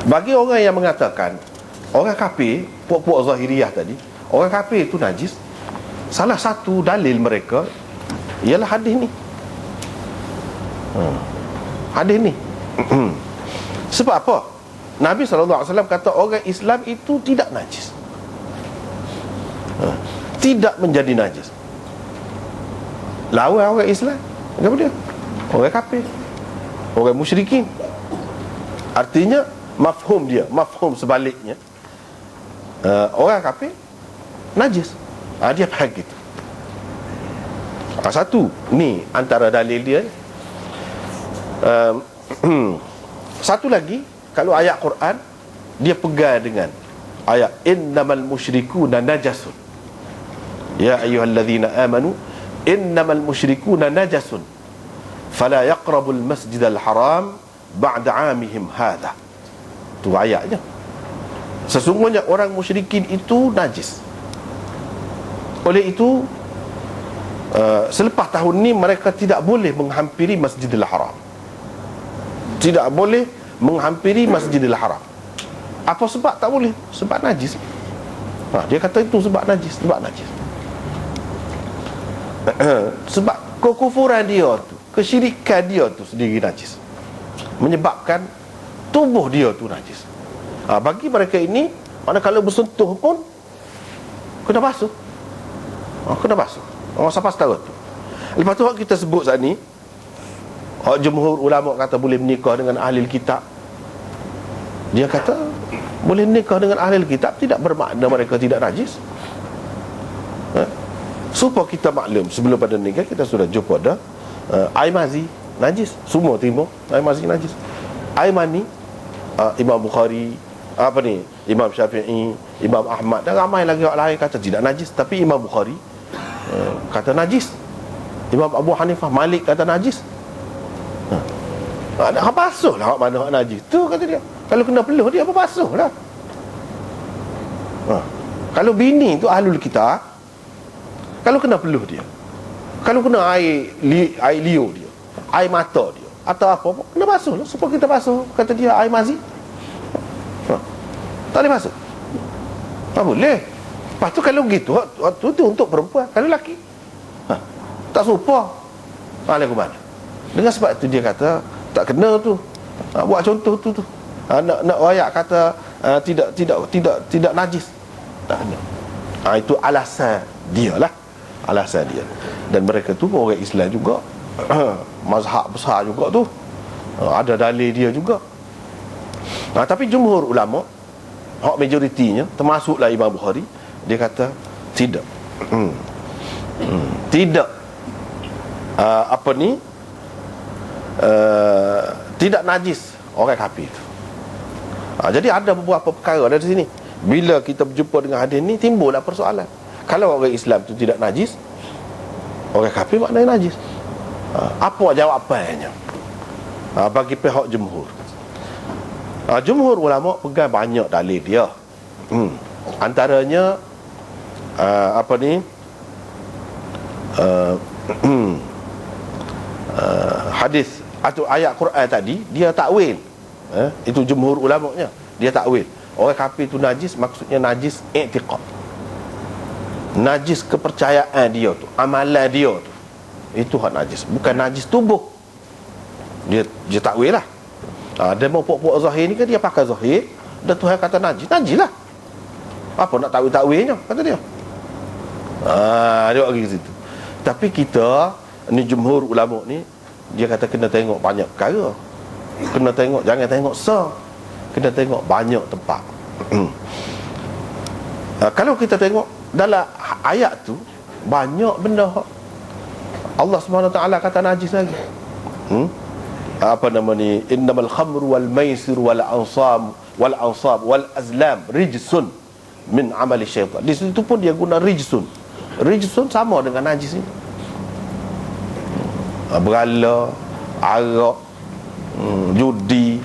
Bagi orang yang mengatakan orang kafir, puak-puak Zahiriyah tadi, orang kafir itu najis, salah satu dalil mereka ialah hadis ni. Hadis ni. Sebab apa? Nabi SAW kata orang Islam itu tidak najis, tidak menjadi najis. Lawan orang Islam, apa dia? Orang kafir, orang musyrikin. Artinya mafhum dia, mafhum sebaliknya, orang kafir najis. Dia faham gitu. Satu ni antara dalil dia. Satu lagi, kalau ayat Quran dia pegang dengan ayat innamal musyrikuna najasun, ya ayyuhallazina amanu innamal musyrikuna najasun fala yaqrabul masjidal haram ba'da 'amihim hadha. Tu ayatnya. Sesungguhnya orang musyrikin itu najis. Oleh itu selepas tahun ni mereka tidak boleh menghampiri Masjidil Haram. Tidak boleh menghampiri Masjidil Haram. Apa sebab tak boleh? Sebab najis. Dia kata itu sebab najis, sebab najis. Sebab kekufuran dia tu, kesyirikan dia tu sendiri najis, menyebabkan tubuh dia tu najis. Bagi mereka ini, mana kalau bersentuh pun kena basuh. Kena basuh. Siapa tahu tu. Lepas tu kita sebut saat ni, jumhur ulama kata boleh menikah dengan ahli kitab. Dia kata boleh menikah dengan ahli kitab tidak bermakna mereka tidak najis. Supaya kita maklum, sebelum pada nikah kita sudah jumpa dah air mazi najis, semua timur air mazi najis. Air mani, Imam Bukhari, Imam Syafi'i, Imam Ahmad dan ramai lagi orang lain kata tidak najis, tapi Imam Bukhari kata najis. Imam Abu Hanifah, Malik kata najis. Nak basuh lah mana hak najis tu, kata dia. Kalau kena peluh dia apa basuh lah. Kalau bini tu ahlul kitab, kalau kena peluh dia, kalau kena air liur dia, air mata dia atau apa, kena basuh lah. Supaya kita basuh, kata dia, air mazi. Tak boleh basuh. Tak boleh. Lepas tu kalau begitu, waktu tu untuk perempuan. Kalau lelaki tak serupa. Ke mana? Dengan sebab itu dia kata tak kena tu. Buat contoh tu. Nak ayat kata tidak najis, tak kena. Itu alasan dia lah. Alasan dia. Dan mereka tu orang Islam juga, mazhab besar juga tu, ada dalil dia juga. Tapi jumhur ulama, hak majoritinya, termasuklah Imam Bukhari, dia kata tidak. Tidak tidak najis orang kafir itu. Jadi ada beberapa perkara dari sini. Bila kita berjumpa dengan hadis ni, timbullah persoalan. Kalau orang Islam itu tidak najis, orang kafir maknanya najis. Apa jawapannya bagi pihak jumhur? Jumhur ulama pegang banyak dalil dia. Antaranya hadis atau ayat Quran tadi, dia takwil. Itu jumhur ulamanya, dia takwil. Orang kafir itu najis, maksudnya najis i'tiqad, najis kepercayaan dia tu, amalan dia tu, itu hak najis, bukan najis tubuh. Dia takwil lah. Dia mau puak-puak zahir ni kan, dia pakai zahir, dan Tuhan kata najis, najis lah. Apa nak takwil-takwilnya, kata dia. Dia pergi ke situ. Tapi kita ni jumhur ulama ni, dia kata kena tengok banyak perkara. Kena tengok, jangan tengok kena tengok banyak tempat. Kalau kita tengok dalam ayat tu, banyak benda Allah SWT kata najis lagi. Innamal khamru wal maisir wal ansab wal azlam rijsun min amali syaitan. Di situ pun dia guna rijsun. Rijsun sama dengan najis ni. Berala, arak, judi,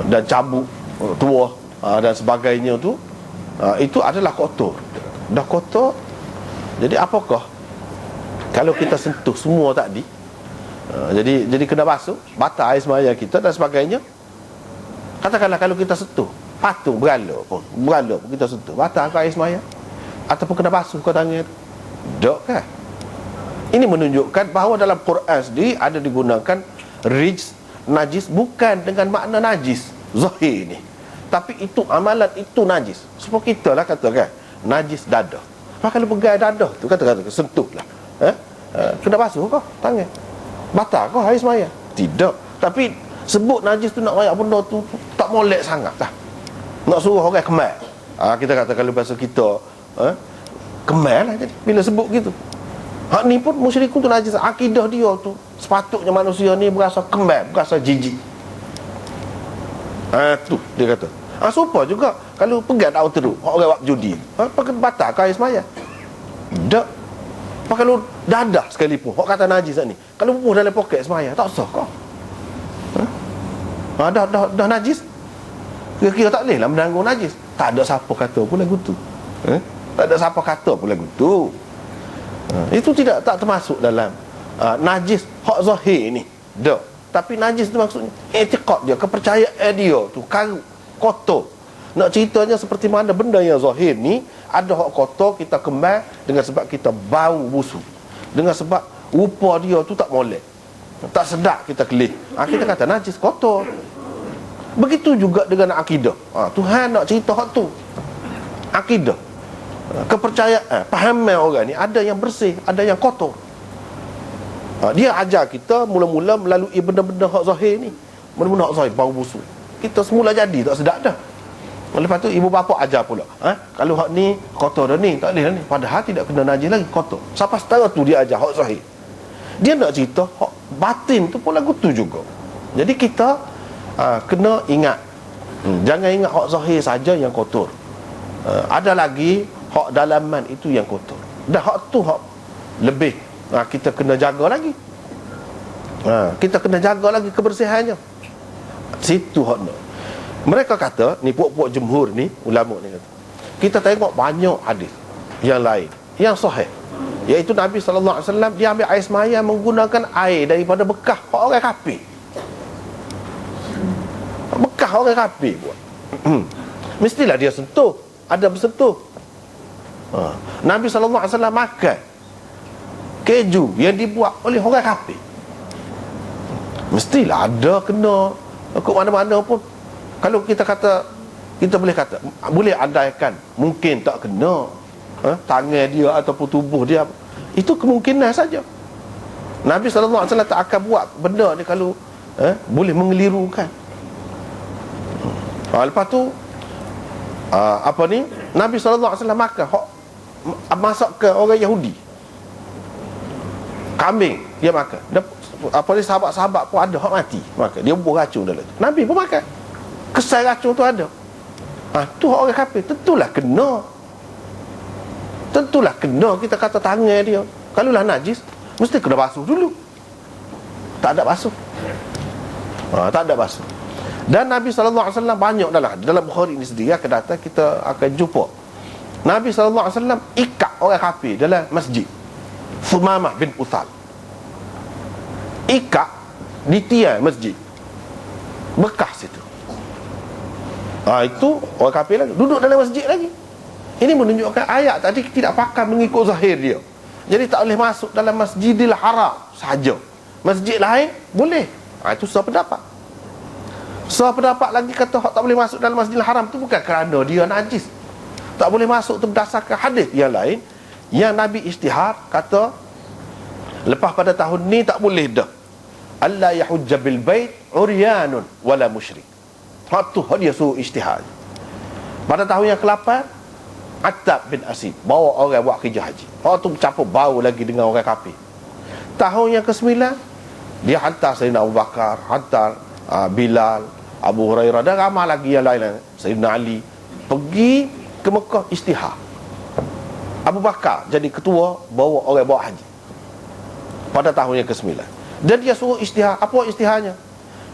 dan cabuk tua, dan sebagainya tu, itu adalah kotor. Dah kotor. Jadi apakah kalau kita sentuh semua tadi, jadi kena basuh, batal air sembahyang kita dan sebagainya. Katakanlah kalau kita sentuh patung berhala pun kita sentuh, batal ke air semaya? Ataupun kena basuh ke tangan? Tak kan? Ini menunjukkan bahawa dalam Quran sendiri ada digunakan rijs, najis, bukan dengan makna najis zahir ni, tapi itu amalan itu najis. Sebab kita lah katakan najis dadah. Maka kalau pegang dadah tu kata sentuh lah, kena basuh kau tangan, batal kau air semaya? Tidak. Tapi sebut najis tu nak rayak benda tu tak molek sangat lah, nak suruh orang kemar. Kita kata kalau bahasa kita kemar lah jadi bila sebut gitu. Hak ni pun musyrikun tu najis. Akidah dia tu sepatutnya manusia ni berasa kemar, berasa jijik. Tu dia kata. Serupa juga kalau pegang daun teruk, orang buat judi, batal ke air semaya? Tak. Kalau dadah sekalipun hak kata najis ni, kalau bubuh dalam poket semaya tak sah kau. Dah najis, kira-kira tak boleh lah menanggung najis. Tak ada siapa kata pun lagu tu. Tak ada siapa kata pun lagu tu. Itu tak termasuk dalam najis hak zahir ni. Tak. Tapi najis tu maksudnya i'tiqad dia, kepercayaan dia tu karut, kotor. Nak ceritanya seperti mana benda yang zahir ni ada hak kotor, kita kembal dengan sebab kita bau busuk, dengan sebab rupa dia tu tak molek, tak sedap kita kelih. Kita kata najis, kotor. Begitu juga dengan akidah. Tuhan nak cerita hak tu. Akidah, kepercayaan, pahaman orang ni ada yang bersih, ada yang kotor. Dia ajar kita mula-mula melalui benda-benda hak zahir ni. Benda-benda hak zahir, bau busuk, kita semula jadi tak sedap dah. Lepas tu ibu bapa ajar pula, kalau hak ni kotor dah ni, tak boleh dah ni. Padahal tidak kena najis lagi, kotor. Sampai setara tu dia ajar hak zahir. Dia nak cerita hak batin tu pun lagu tu juga. Jadi kita kena ingat, jangan ingat hak zahir saja yang kotor. Ada lagi hak dalaman itu yang kotor. Dah hak tu hak lebih, kita kena jaga lagi. Kita kena jaga lagi kebersihannya. Situ hak nak. Mereka kata, ni puak-puak jumhur ni, ulama ni kata, kita tengok banyak hadis yang lain yang sahih, iaitu Nabi SAW dia ambil air semaya menggunakan air daripada bekas orang kafir. Bekas orang kafir buat. Mestilah dia sentuh, ada bersentuh. Nabi SAW makan keju yang dibuat oleh orang kafir. Mestilah ada kena ke mana-mana pun. Kalau kita kata, kita boleh kata, boleh andaikan mungkin tak kena tangan dia ataupun tubuh dia, itu kemungkinan saja. Nabi SAW tak akan buat benda ni kalau boleh mengelirukan. Lepas tu Nabi SAW makan masak ke orang Yahudi, kambing dia makan. Sahabat-sahabat pun ada hak mati makan, dia bubuh racun dalam tu. Nabi pun makan, kesal racun tu ada. Tu hak orang kafir, tentulah kena. Tentulah kena. Kita kata tangan dia, kalau lah najis, mesti kena basuh dulu. Tak ada basuh. Tak ada basuh. Dan Nabi SAW banyak dalam Bukhari ini sendiri akan datang, kita akan jumpa Nabi SAW ikat orang kafir dalam masjid. Sumamah bin Uthal ikat di tiang masjid, bekas itu. Itu orang kafir lagi duduk dalam masjid lagi. Ini menunjukkan ayat tadi tidak pakai mengikut zahir dia. Jadi tak boleh masuk dalam Masjidil Haram saja, masjid lain boleh. Itu sah pendapat. Sah pendapat lagi kata tak boleh masuk dalam Masjidil Haram tu bukan kerana dia najis. Tak boleh masuk tu berdasarkan hadis yang lain yang Nabi isytihar kata lepas pada tahun ni tak boleh dah. Allah yahujja bil bait uryanun wala musyrik. Hak tu dia suruh isytihar. Pada tahun yang ke-8 Attab bin Asid bawa orang buat kerja haji. Hak tu bercampur bau lagi dengan orang kafir. Tahun yang ke-9 dia hantar Sayyidina Abu Bakar, hantar Bilal, Abu Hurairah dan ramai lagi yang lain, Sayyidina Ali, pergi ke Mekah isytihar. Abu Bakar jadi ketua, bawa orang bawa haji pada tahun yang ke-9. Dan dia suruh isytihar. Apa isytiharnya?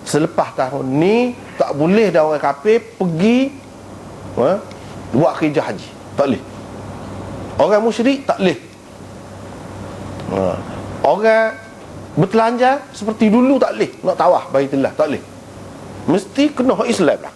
Selepas tahun ni tak boleh dah orang kafir pergi buat kerja haji. Tak boleh. Orang musyrik tak boleh. Orang bertelanjang seperti dulu tak boleh. Nak tawaf Baitullah tak boleh. Mesti kena hak Islam lah.